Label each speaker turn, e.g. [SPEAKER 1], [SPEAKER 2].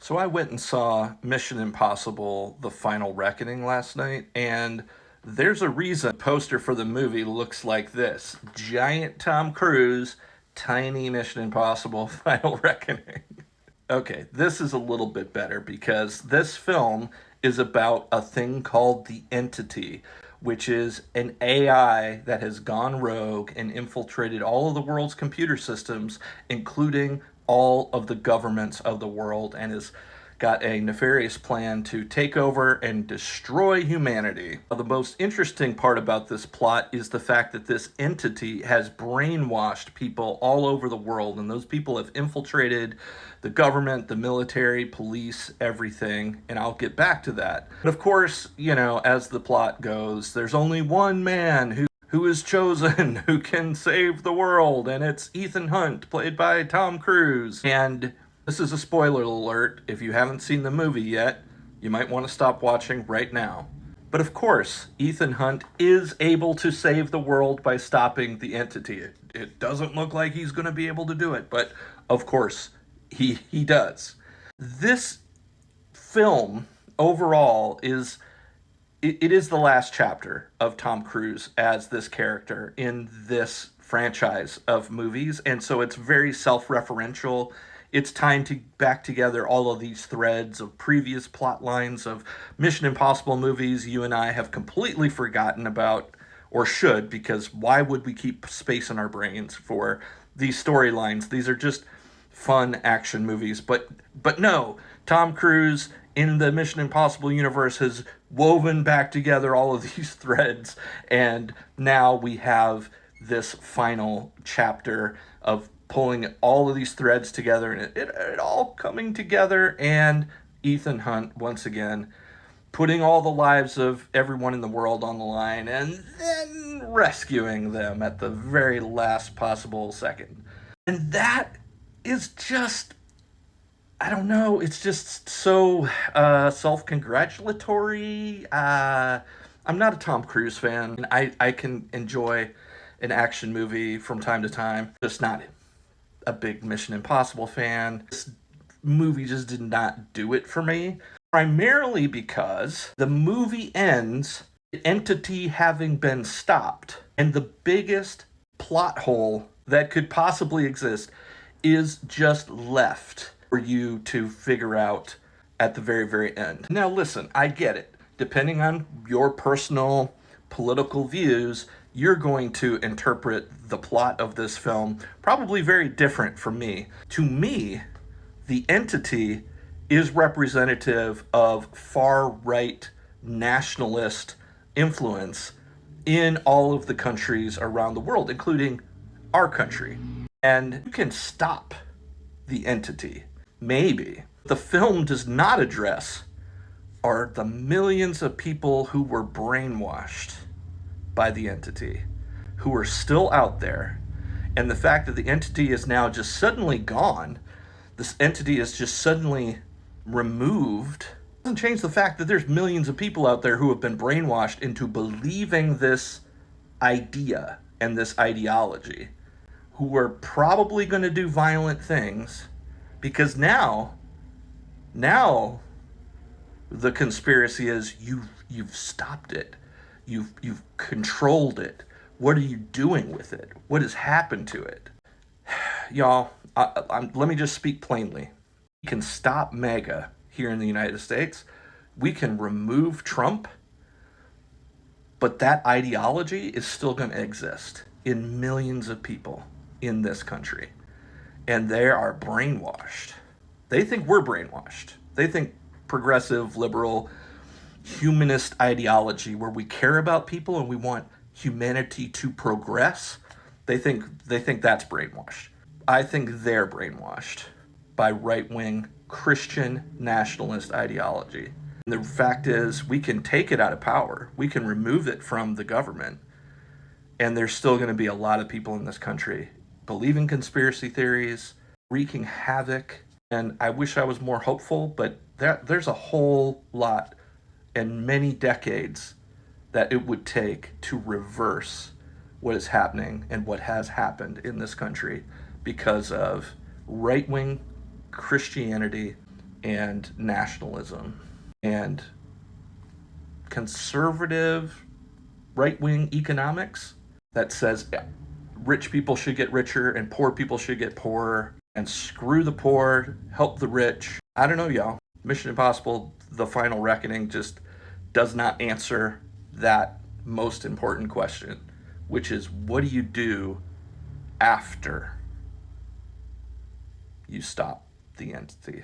[SPEAKER 1] So I went and saw Mission Impossible: The Final Reckoning last night, and there's a reason the poster for the movie looks like this. Giant Tom Cruise, tiny Mission Impossible: Final Reckoning. Okay, this is a little bit better because this film is about a thing called the Entity, which is an AI that has gone rogue and infiltrated all of the world's computer systems, including all of the governments of the world, and has got a nefarious plan to take over and destroy humanity. The most interesting part about this plot is the fact that this entity has brainwashed people all over the world, and those people have infiltrated the government, the military, police, everything, and I'll get back to that. But of course, as the plot goes, there's only one man who is chosen who can save the world, and it's Ethan Hunt, played by Tom Cruise. And this is a spoiler alert. If you haven't seen the movie yet, you might want to stop watching right now. But of course, Ethan Hunt is able to save the world by stopping the entity. It doesn't look like he's going to be able to do it, but of course, he does. This film overall is it is the last chapter of Tom Cruise as this character in this franchise of movies, and so it's very self-referential. It's tying back together all of these threads of previous plot lines of Mission Impossible movies you and I have completely forgotten about, or should, because why would we keep space in our brains for these storylines? These are just fun action movies. But no, Tom Cruise in the Mission Impossible universe has woven back together all of these threads, and now we have this final chapter of pulling all of these threads together, and it all coming together, and Ethan Hunt once again putting all the lives of everyone in the world on the line and then rescuing them at the very last possible second. And that is just, I don't know, it's just so self-congratulatory. I'm not a Tom Cruise fan. I can enjoy an action movie from time to time, just not a big Mission Impossible fan. This movie just did not do it for me, primarily because the movie ends the entity having been stopped, and the biggest plot hole that could possibly exist is just left for you to figure out at the very, very end. Now listen, I get it. Depending on your personal political views, you're going to interpret the plot of this film probably very different from me. To me, the entity is representative of far-right nationalist influence in all of the countries around the world, including our country. And you can stop the entity, maybe. The film does not address are the millions of people who were brainwashed by the entity, who are still out there, and the fact that the entity is now just suddenly gone, this entity is just suddenly removed, doesn't change the fact that there's millions of people out there who have been brainwashed into believing this idea and this ideology, who are probably going to do violent things, because now the conspiracy is you've stopped it. You've controlled it. What are you doing with it? What has happened to it? Y'all, let me just speak plainly. We can stop MAGA here in the United States. We can remove Trump. But that ideology is still going to exist in millions of people in this country. And they are brainwashed. They think we're brainwashed. They think progressive, liberal, humanist ideology where we care about people and we want humanity to progress, they think that's brainwashed. I think they're brainwashed by right-wing Christian nationalist ideology. And the fact is, we can take it out of power. We can remove it from the government. And there's still going to be a lot of people in this country believing conspiracy theories, wreaking havoc. And I wish I was more hopeful, but there's a whole lot and many decades that it would take to reverse what is happening and what has happened in this country because of right-wing Christianity and nationalism and conservative right-wing economics that says rich people should get richer and poor people should get poorer, and screw the poor, help the rich. I don't know, y'all. Mission Impossible The Final Reckoning just does not answer that most important question, which is what do you do after you stop the entity?